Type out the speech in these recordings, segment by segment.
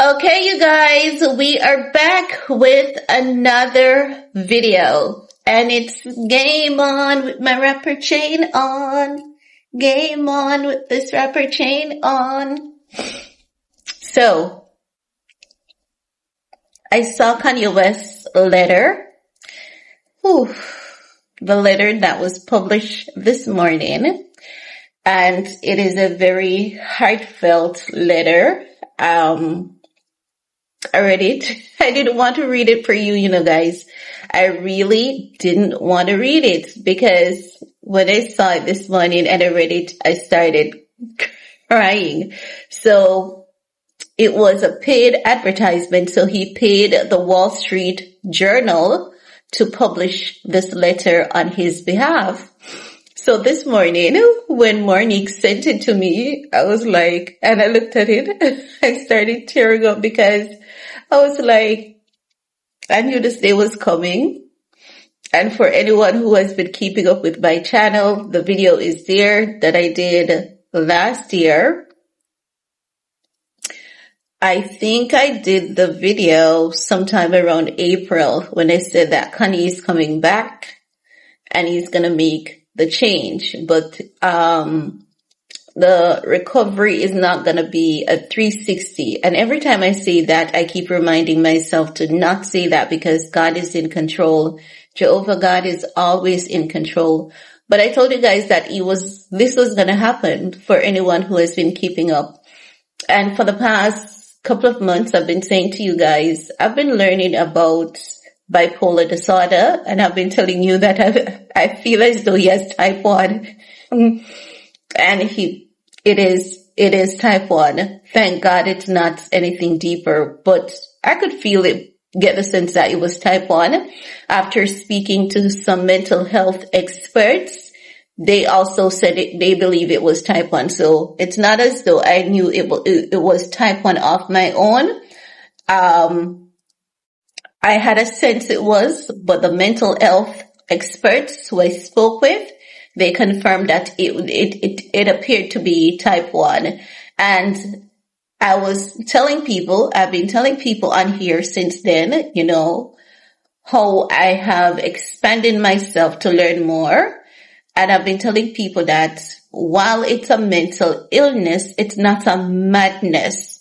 Okay, you guys, we are back with another video. And it's game on with my rapper chain on. Game on with this rapper chain on. So, I saw Kanye West's letter. Whew. The letter that was published this morning. And it is a very heartfelt letter. I read it. I didn't want to read it for you, guys. I really didn't want to read it because when I saw it this morning and I read it, I started crying. So it was a paid advertisement. So he paid the Wall Street Journal to publish this letter on his behalf. So this morning, when Monique sent it to me, I was like, and I looked at it, I started tearing up because I was like, I knew this day was coming. And for anyone who has been keeping up with my channel, the video is there that I did last year. I think I did the video sometime around April when I said that Kanye is coming back and he's going to make the change, but the recovery is not going to be a 360. And every time I say that, I keep reminding myself to not say that because God is in control. Jehovah God is always in control. But I told you guys that this was going to happen for anyone who has been keeping up. And for the past couple of months, I've been saying to you guys, I've been learning about bipolar disorder, and I've been telling you that I feel as though he has type 1. And it is type 1. Thank God it's not anything deeper, but I could get the sense that it was type 1. After speaking to some mental health experts, they also said they believe it was type 1. So it's not as though I knew it was type 1 off my own. I had a sense it was, but the mental health experts who I spoke with, they confirmed that it appeared to be type 1. And I've been telling people on here since then, how I have expanded myself to learn more. And I've been telling people that while it's a mental illness, it's not a madness.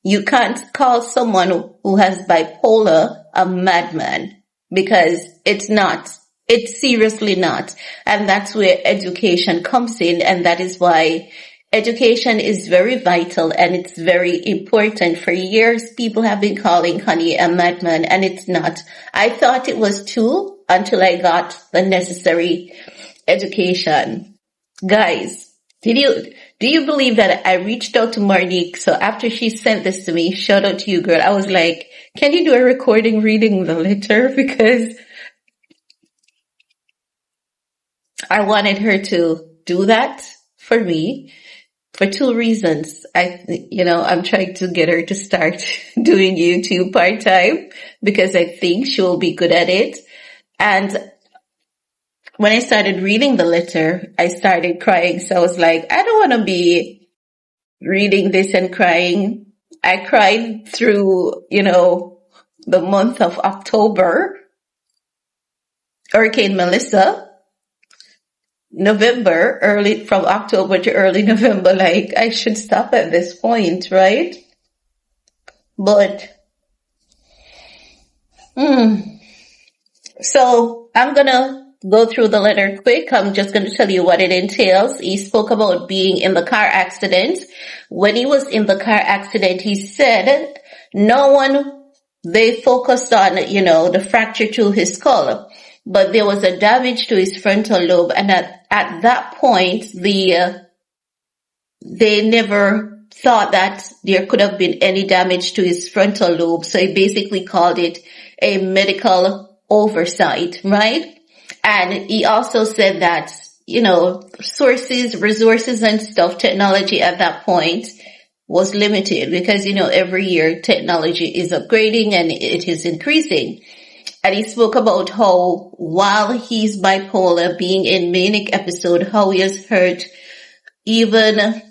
You can't call someone who has bipolar a madman because it's not. It's seriously not. And that's where education comes in. And that is why education is very vital and it's very important. For years, people have been calling Kanye a madman and it's not. I thought it was too until I got the necessary education. Guys, do you believe that I reached out to Monique? So after she sent this to me, shout out to you, girl. I was like, can you do a recording reading the letter? Because I wanted her to do that for me for two reasons. I'm trying to get her to start doing YouTube part-time because I think she will be good at it. And when I started reading the letter, I started crying. So I was like, I don't want to be reading this and crying. I cried through, the month of October, Hurricane Melissa, November, from October to early November. Like, I should stop at this point, right? But, so I'm going to go through the letter quick. I'm just going to tell you what it entails. He spoke about being in the car accident. When he was in the car accident, he said they focused on, the fracture to his skull, but there was a damage to his frontal lobe. And at that point, they never thought that there could have been any damage to his frontal lobe. So he basically called it a medical oversight, right? And he also said that, resources and stuff, technology at that point was limited because, every year technology is upgrading and it is increasing. And he spoke about how while he's bipolar, being in manic episode, how he has hurt even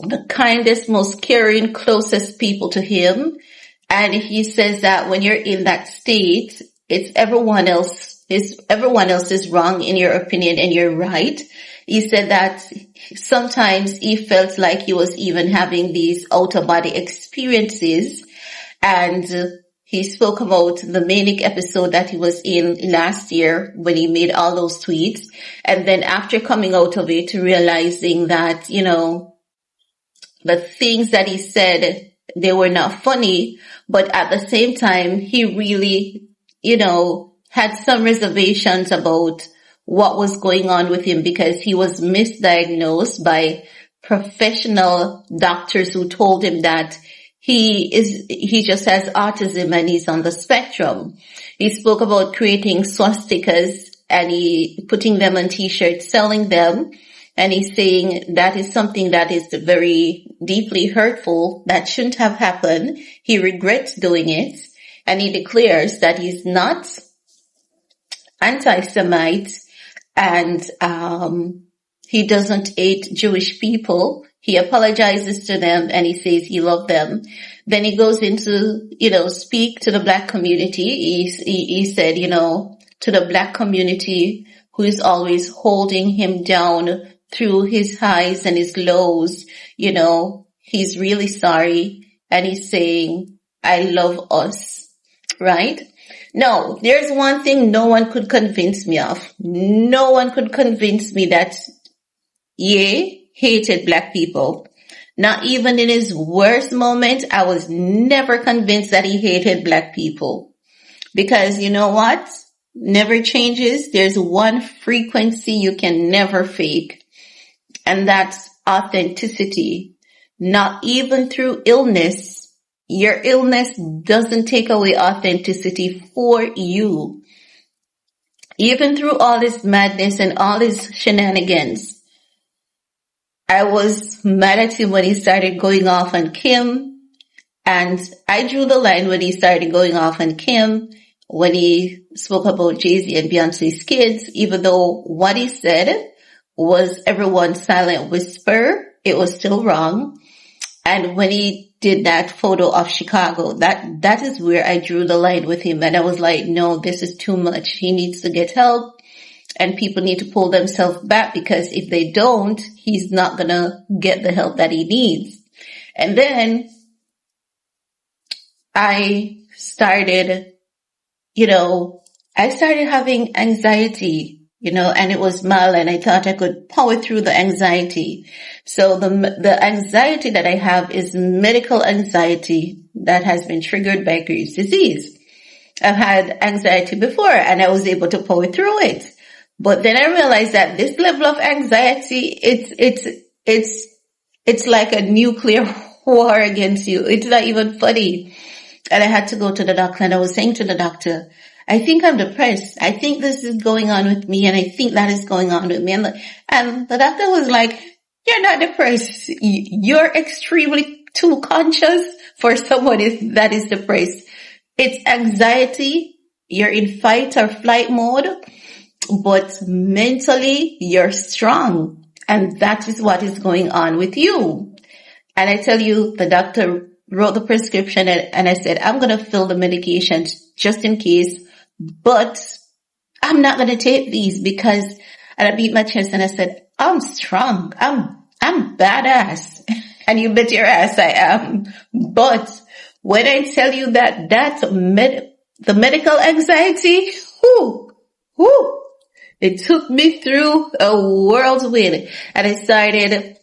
the kindest, most caring, closest people to him. And he says that when you're in that state, it's everyone else is wrong in your opinion and you're right. He said that sometimes he felt like he was even having these out of body experiences. And he spoke about the manic episode that he was in last year when he made all those tweets. And then after coming out of it, realizing that, the things that he said, they were not funny, but at the same time, he really, had some reservations about what was going on with him because he was misdiagnosed by professional doctors who told him that he just has autism and he's on the spectrum. He spoke about creating swastikas and he putting them on t-shirts, selling them. And he's saying that is something that is very deeply hurtful. That shouldn't have happened. He regrets doing it. And he declares that he's not anti-Semite and he doesn't hate Jewish people. He apologizes to them and he says he loved them. Then he goes into, speak to the Black community. He said, to the Black community who is always holding him down through his highs and his lows, he's really sorry. And he's saying, I love us, right? No, there's one thing no one could convince me of. No one could convince me that Ye hated Black people. Not even in his worst moment, I was never convinced that he hated Black people. Because you know what? Never changes. There's one frequency you can never fake. And that's authenticity. Not even through illness. Your illness doesn't take away authenticity for you. Even through all this madness and all this shenanigans. I was mad at him when he started going off on Kim. And I drew the line when he started going off on Kim. When he spoke about Jay-Z and Beyonce's kids. Even though what he said was everyone's silent whisper, it was still wrong. And when he did that photo of Chicago, that is where I drew the line with him. And I was like, no, this is too much. He needs to get help. And people need to pull themselves back because if they don't, he's not going to get the help that he needs. And then I started having anxiety, and it was mild and I thought I could power through the anxiety. So the anxiety that I have is medical anxiety that has been triggered by Graves' disease. I've had anxiety before and I was able to power through it. But then I realized that this level of anxiety, it's like a nuclear war against you. It's not even funny. And I had to go to the doctor and I was saying to the doctor, I think I'm depressed. I think this is going on with me and I think that is going on with me. And the doctor was like, you're not depressed. You're extremely too conscious for someone that is depressed. It's anxiety. You're in fight or flight mode. But mentally, you're strong. And that is what is going on with you. And I tell you, the doctor wrote the prescription and I said, I'm going to fill the medications just in case. But I'm not going to take these because, and I beat my chest and I said, I'm strong. I'm badass. And you bet your ass I am. But when I tell you that the medical anxiety, whoo, it took me through a whirlwind. And I started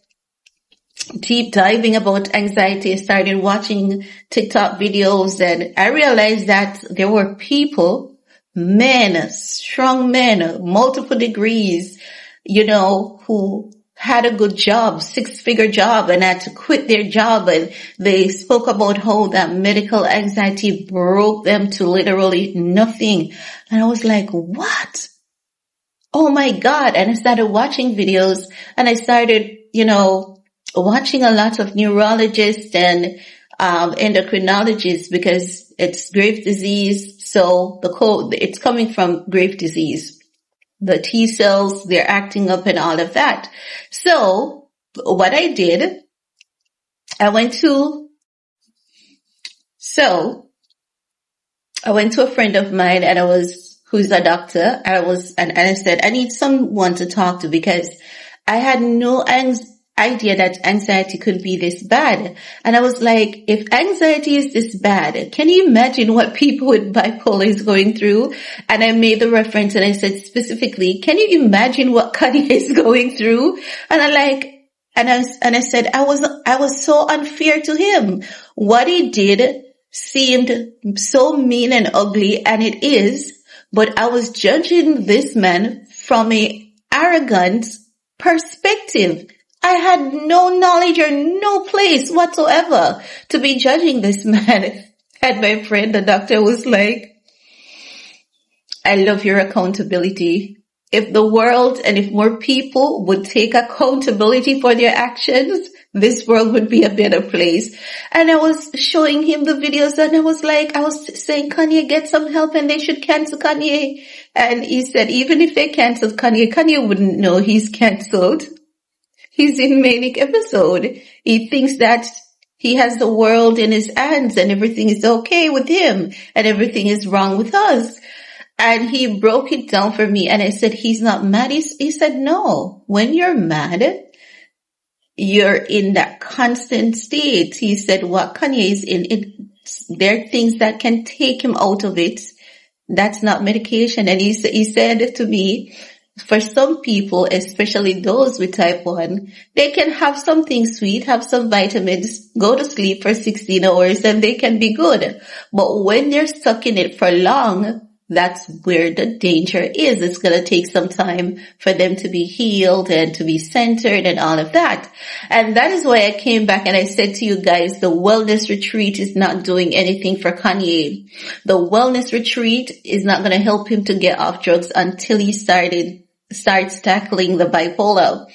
deep diving about anxiety. I started watching TikTok videos and I realized that there were people, men, strong men, multiple degrees, who had a good job, 6-figure job and had to quit their job. And they spoke about how that medical anxiety broke them to literally nothing. And I was like, what? Oh my God. And I started watching videos and I started, watching a lot of neurologists and endocrinologists because it's Graves' disease. So it's coming from Graves' disease. The T cells, they're acting up and all of that. So what I did, I went to, so I went to a friend of mine who's a doctor, and I said, I need someone to talk to because I had no idea that anxiety could be this bad. And I was like, if anxiety is this bad, can you imagine what people with bipolar is going through? And I made the reference and I said specifically, can you imagine what Kanye is going through? And I said, I was so unfair to him. What he did seemed so mean and ugly, and it is, but I was judging this man from a arrogant perspective. I had no knowledge or no place whatsoever to be judging this man. And my friend, the doctor, was like, I love your accountability. If the world and if more people would take accountability for their actions, this world would be a better place. And I was showing him the videos and I was saying, Kanye, get some help and they should cancel Kanye. And he said, even if they canceled Kanye, Kanye wouldn't know he's canceled. He's in manic episode. He thinks that he has the world in his hands and everything is okay with him and everything is wrong with us. And he broke it down for me and I said, he's not mad. He said, no, when you're mad, you're in that constant state. He said, what Kanye is in, there are things that can take him out of it. That's not medication. And he said to me, for some people, especially those with type 1, they can have something sweet, have some vitamins, go to sleep for 16 hours and they can be good. But when they're stuck in it for long, that's where the danger is. It's going to take some time for them to be healed and to be centered and all of that. And that is why I came back and I said to you guys, the wellness retreat is not doing anything for Kanye. The wellness retreat is not going to help him to get off drugs until he starts tackling the bipolar.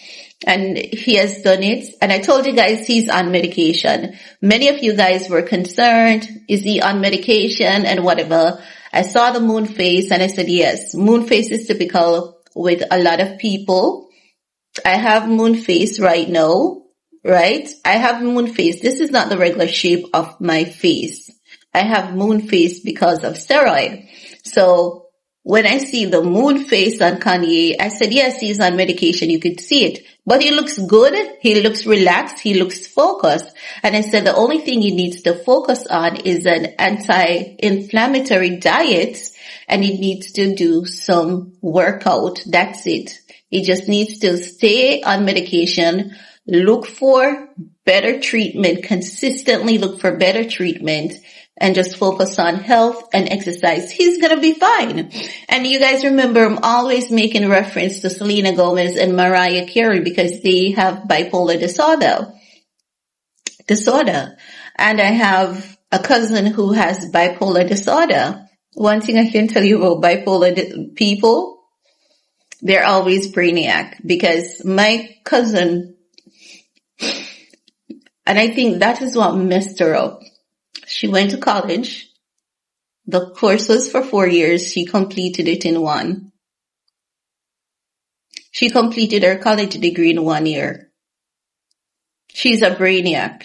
And he has done it. And I told you guys he's on medication. Many of you guys were concerned. Is he on medication and whatever? I saw the moon face and I said, yes, moon face is typical with a lot of people. I have moon face right now, right? I have moon face. This is not the regular shape of my face. I have moon face because of steroid. So when I see the moon face on Kanye, I said, yes, he's on medication. You could see it. But he looks good. He looks relaxed. He looks focused. And I said the only thing he needs to focus on is an anti-inflammatory diet. And he needs to do some workout. That's it. He just needs to stay on medication, look for better treatment, consistently look for better treatment, and just focus on health and exercise. He's going to be fine. And you guys remember, I'm always making reference to Selena Gomez and Mariah Carey because they have bipolar disorder. And I have a cousin who has bipolar disorder. One thing I can tell you about bipolar people, they're always brainiac because my cousin, and I think that is what messed her up. She went to college. The course was for 4 years. She completed it in 1. She completed her college degree in 1 year. She's a brainiac.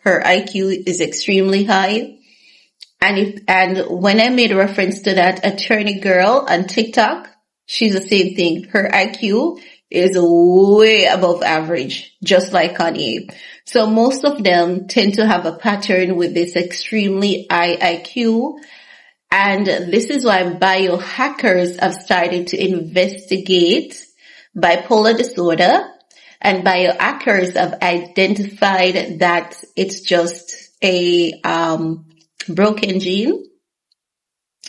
Her IQ is extremely high. And when I made reference to that attorney girl on TikTok, she's the same thing. Her IQ is way above average, just like Kanye. So most of them tend to have a pattern with this extremely high IQ. And this is why biohackers have started to investigate bipolar disorder. And biohackers have identified that it's just a broken gene.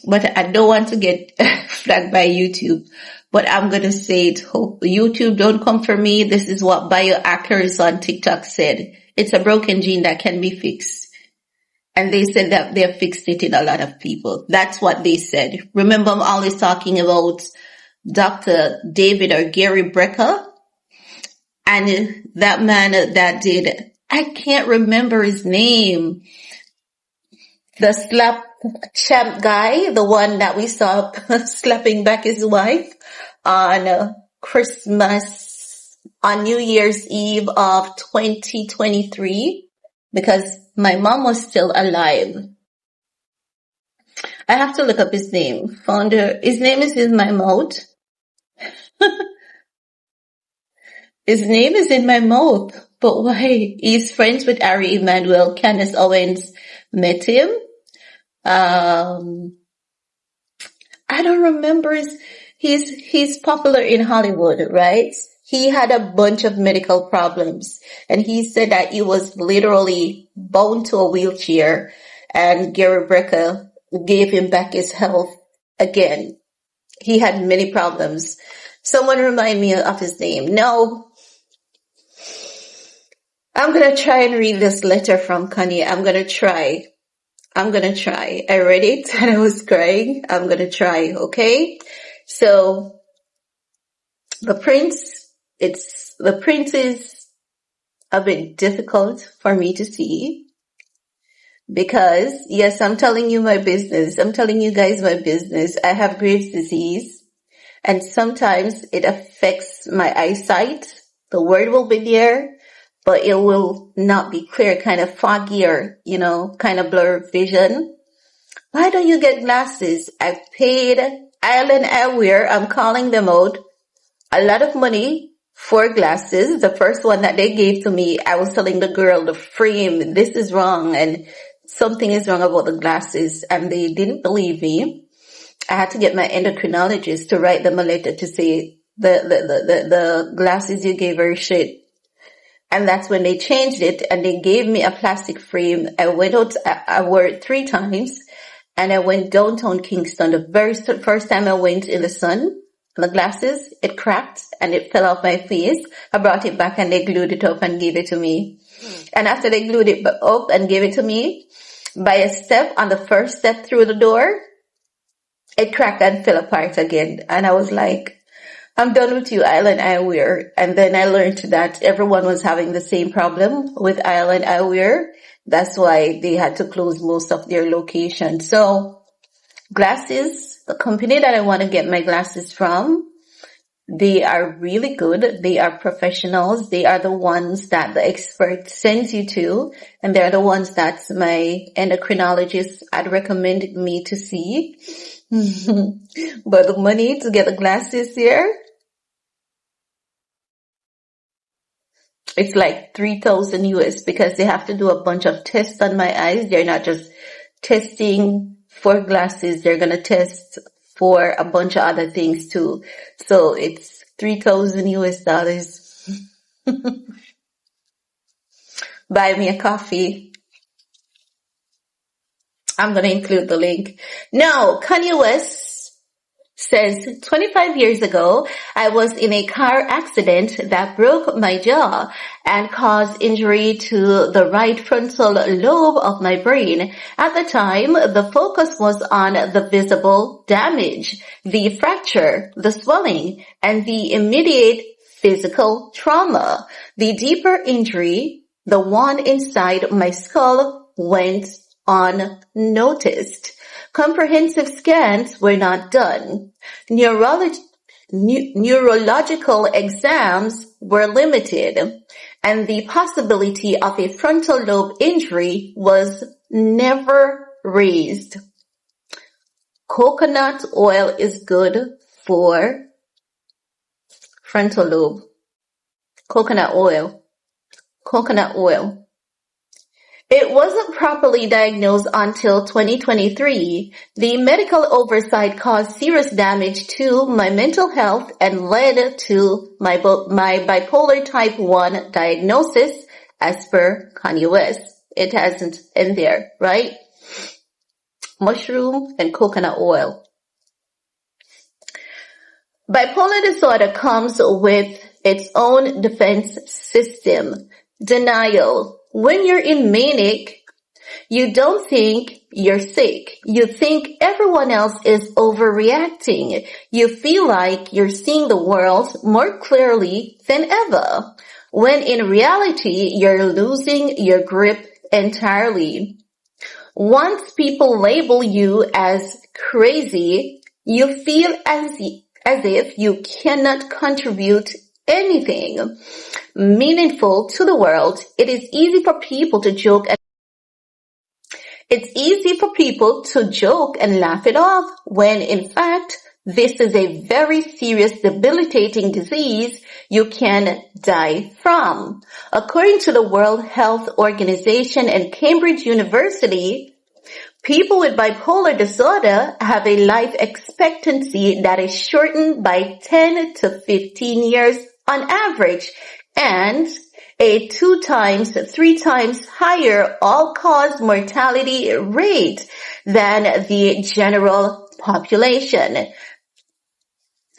But I don't want to get flagged by YouTube. But I'm going to say it. Hope YouTube, don't come for me. This is what biohackers on TikTok said. It's a broken gene that can be fixed. And they said that they have fixed it in a lot of people. That's what they said. Remember, I'm always talking about Dr. David or Gary Brecker. And that man that did, I can't remember his name. The slap champ guy, the one that we saw slapping back his wife on Christmas on New Year's Eve of 2023 because my mom was still alive. I have to look up his name. Founder, his name is in my mouth. His name is in my mouth. But why? He's friends with Ari Emanuel. Candace Owens met him. I don't remember. He's popular in Hollywood, right? He had a bunch of medical problems, and he said that he was literally bound to a wheelchair, and Gary Brecker gave him back his health again. He had many problems. Someone remind me of his name. No. I'm gonna try and read this letter from Kanye. I'm gonna try. I read it and I was crying. I'm gonna try, okay? So, the print is a bit difficult for me to see because, yes, I'm telling you my business. I'm telling you guys my business. I have Graves' disease and sometimes it affects my eyesight. The word will be there, but it will not be clear, kind of foggier, kind of blurred vision. Why don't you get glasses? I've paid Island Eyewear, I'm calling them out, a lot of money for glasses. The first one that they gave to me, I was telling the girl, the frame, this is wrong and something is wrong about the glasses, and they didn't believe me. I had to get my endocrinologist to write them a letter to say the glasses you gave her shit. And that's when they changed it and they gave me a plastic frame. I went out, I wore it 3 times and I went downtown Kingston. The very first time I went in the sun, the glasses, it cracked and it fell off my face. I brought it back and they glued it up and gave it to me. And after they glued it up and gave it to me, by a step on the first step through the door, it cracked and fell apart again. And I was like, I'm done with you, Island Eyewear. And then I learned that everyone was having the same problem with Island Eyewear. That's why they had to close most of their locations. So glasses, the company that I want to get my glasses from, they are really good. They are professionals. They are the ones that the expert sends you to. And they're the ones that my endocrinologist had recommended me to see. But the money to get the glasses here, it's like 3,000 US because they have to do a bunch of tests on my eyes. They're not just testing for glasses. They're going to test for a bunch of other things too. So it's 3,000 US dollars. Buy me a coffee. I'm going to include the link. Now, Kanye West says, 25 years ago, I was in a car accident that broke my jaw and caused injury to the right frontal lobe of my brain. At the time, the focus was on the visible damage, the fracture, the swelling, and the immediate physical trauma. The deeper injury, the one inside my skull, went unnoticed. Comprehensive scans were not done. Neurological exams were limited, and the possibility of a frontal lobe injury was never raised. Coconut oil is good for frontal lobe. Coconut oil. It wasn't properly diagnosed until 2023. The medical oversight caused serious damage to my mental health and led to my bipolar type 1 diagnosis as per Kanye West. It hasn't in there, right? Mushroom and coconut oil. Bipolar disorder comes with its own defense system. Denial. When you're in manic, you don't think you're sick. You think everyone else is overreacting. You feel like you're seeing the world more clearly than ever, when in reality, you're losing your grip entirely. Once people label you as crazy, you feel as if you cannot contribute anything meaningful to the world, it is easy for people to joke and it's easy for people to joke and laugh it off when in fact this is a very serious debilitating disease you can die from. According to the World Health Organization and Cambridge University, people with bipolar disorder have a life expectancy that is shortened by 10 to 15 years on average and a 2 times, 3 times higher all-cause mortality rate than the general population.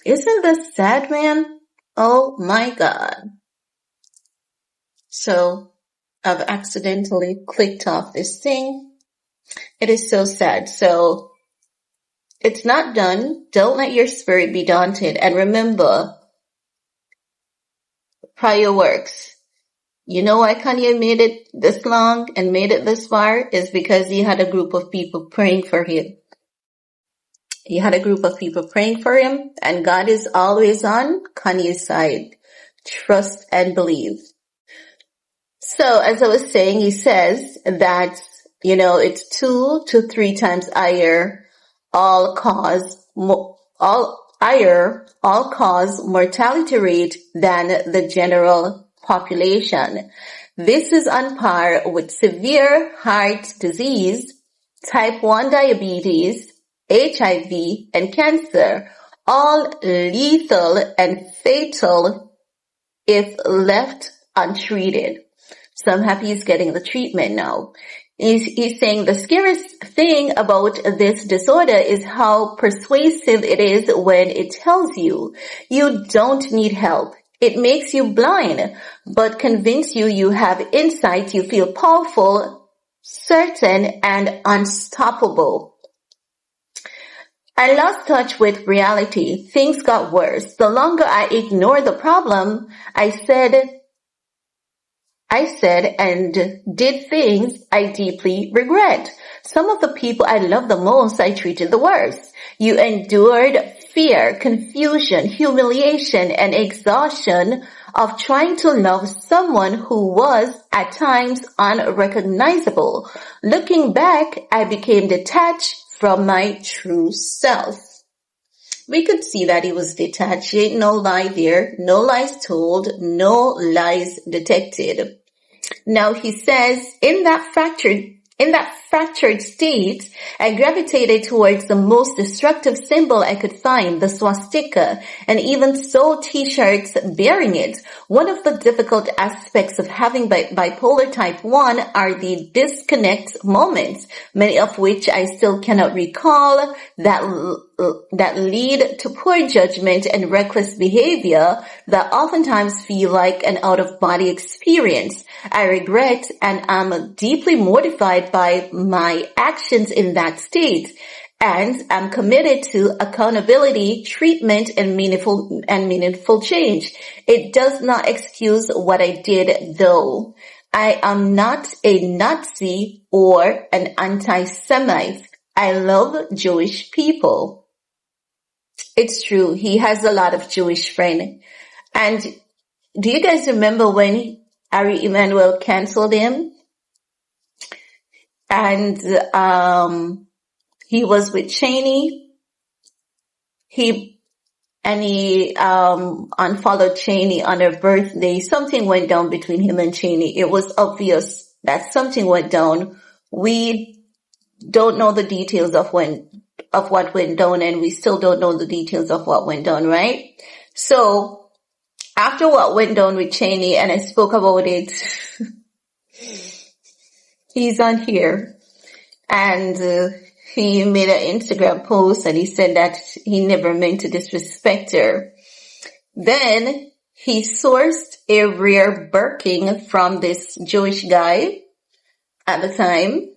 Isn't this sad, man? Oh my God. So I've accidentally clicked off this thing. It is so sad. So it's not done. Don't let your spirit be daunted. And remember, prior works. You know why Kanye made it this long and made it this far? Is because he had a group of people praying for him. He had a group of people praying for him, and God is always on Kanye's side. Trust and believe. So, as I was saying, he says that, it's 2 to 3 times higher all-cause mortality rate than the general population. This is on par with severe heart disease, type 1 diabetes, HIV, and cancer, all lethal and fatal if left untreated. So I'm happy he's getting the treatment now. He's saying the scariest thing about this disorder is how persuasive it is when it tells you you don't need help. It makes you blind, but convince you have insight, you feel powerful, certain, and unstoppable. I lost touch with reality. Things got worse. The longer I ignored the problem, I said and did things I deeply regret. Some of the people I love the most, I treated the worst. You endured fear, confusion, humiliation, and exhaustion of trying to love someone who was, at times, unrecognizable. Looking back, I became detached from my true self. We could see that he was detached. Ain't no lie there. No lies told. No lies detected. Now he says, in that fractured state, I gravitated towards the most destructive symbol I could find, the swastika, and even sold t-shirts bearing it. One of the difficult aspects of having bipolar type 1 are the disconnect moments, many of which I still cannot recall, that lead to poor judgment and reckless behavior that oftentimes feel like an out-of-body experience. I regret and am deeply mortified by my actions in that state, and I'm committed to accountability, treatment, and meaningful change. It does not excuse what I did, though. I am not a Nazi or an anti-Semite. I love Jewish people. It's true. He has a lot of Jewish friends. And do you guys remember when Ari Emanuel canceled him? And he was with Cheney. He unfollowed Cheney on her birthday. Something went down between him and Cheney. It was obvious that something went down. We don't know the details of what went down, and we still don't know the details of what went down, right? So after what went down with Cheney, and I spoke about it, he's on here, and he made an Instagram post, and he said that he never meant to disrespect her. Then he sourced a rare Birkin from this Jewish guy at the time,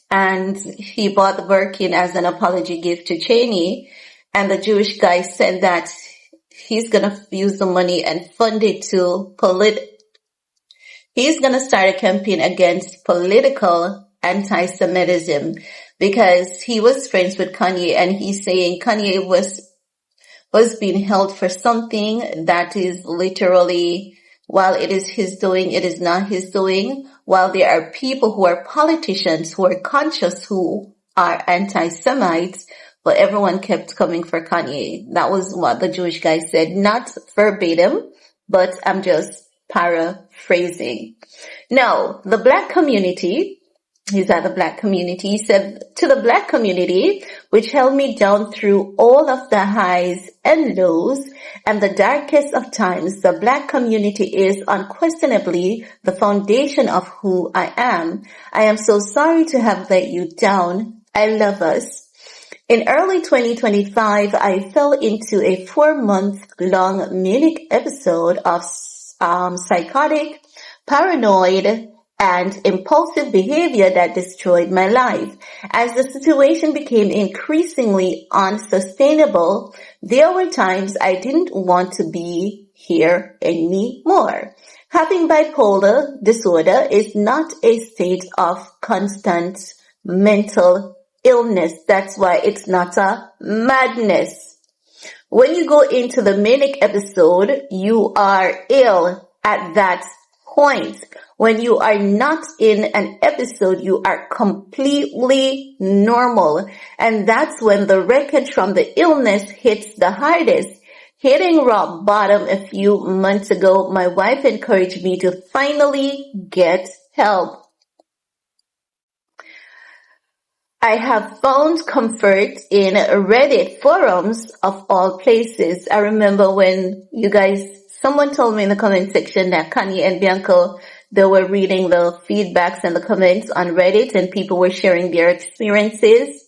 and he bought the Birkin as an apology gift to Cheney, and the Jewish guy said that he's gonna use the money and fund it to he's gonna start a campaign against political anti-Semitism, because he was friends with Kanye, and he's saying Kanye West was being held for something that is literally, while it is his doing, it is not his doing. While there are people who are politicians, who are conscious, who are anti-Semites, but everyone kept coming for Kanye. That was what the Jewish guy said, not verbatim, but I'm just paraphrasing. Now, the black community, he's at the black community, he said, to the black community, which held me down through all of the highs and lows and the darkest of times, the black community is unquestionably the foundation of who I am. I am so sorry to have let you down. I love us. In early 2025, I fell into a 4-month-long manic episode of psychotic, paranoid, and impulsive behavior that destroyed my life. As the situation became increasingly unsustainable, there were times I didn't want to be here anymore. Having bipolar disorder is not a state of constant mental illness. That's why it's not a madness. When you go into the manic episode, you are ill at that point. When you are not in an episode, you are completely normal. And that's when the wreckage from the illness hits the hardest. Hitting rock bottom a few months ago, my wife encouraged me to finally get help. I have found comfort in Reddit forums of all places. I remember when someone told me in the comment section that Kanye and Bianca, they were reading the feedbacks and the comments on Reddit and people were sharing their experiences.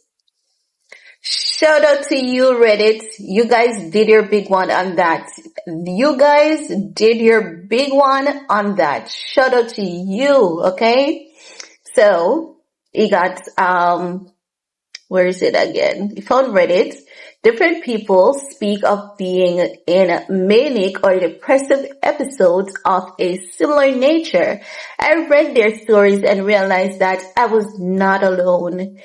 Shout out to you, Reddit. You guys did your big one on that. Shout out to you, okay? So, he got, where is it again? He found Reddit. Different people speak of being in manic or depressive episodes of a similar nature. I read their stories and realized that I was not alone.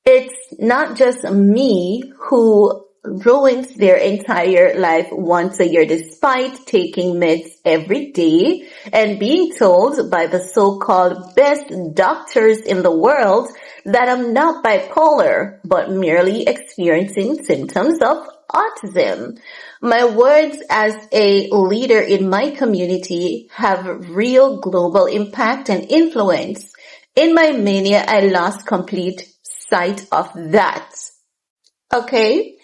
It's not just me who ruins their entire life once a year despite taking meds every day and being told by the so-called best doctors in the world that I'm not bipolar, but merely experiencing symptoms of autism. My words as a leader in my community have real global impact and influence. In my mania, I lost complete sight of that. Okay?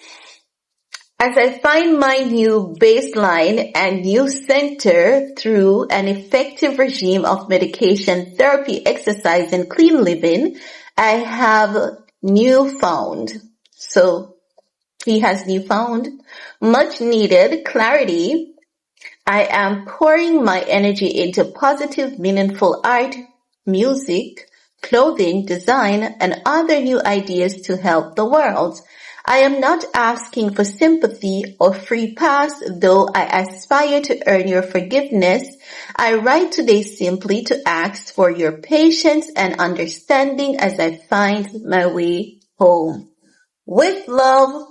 As I find my new baseline and new center through an effective regime of medication, therapy, exercise, and clean living, I have newfound. So he has newfound much needed clarity. I am pouring my energy into positive, meaningful art, music, clothing, design, and other new ideas to help the world. I am not asking for sympathy or free pass, though I aspire to earn your forgiveness. I write today simply to ask for your patience and understanding as I find my way home. With love,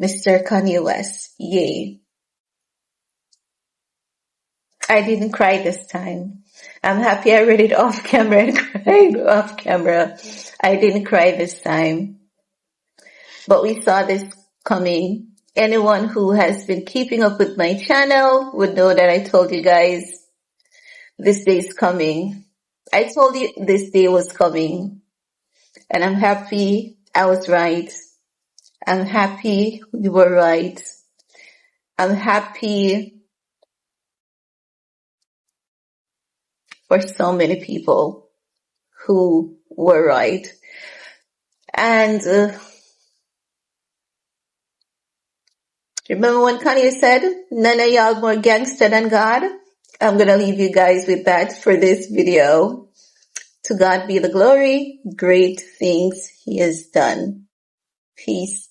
Mr. Kanye West. Yay. I didn't cry this time. I'm happy I read it off camera and cried off camera. I didn't cry this time. But we saw this coming. Anyone who has been keeping up with my channel would know that I told you guys this day is coming. I told you this day was coming. And I'm happy I was right. I'm happy we were right. I'm happy for so many people who were right. And remember when Kanye said, none of y'all more gangster than God? I'm going to leave you guys with that for this video. To God be the glory. Great things he has done. Peace.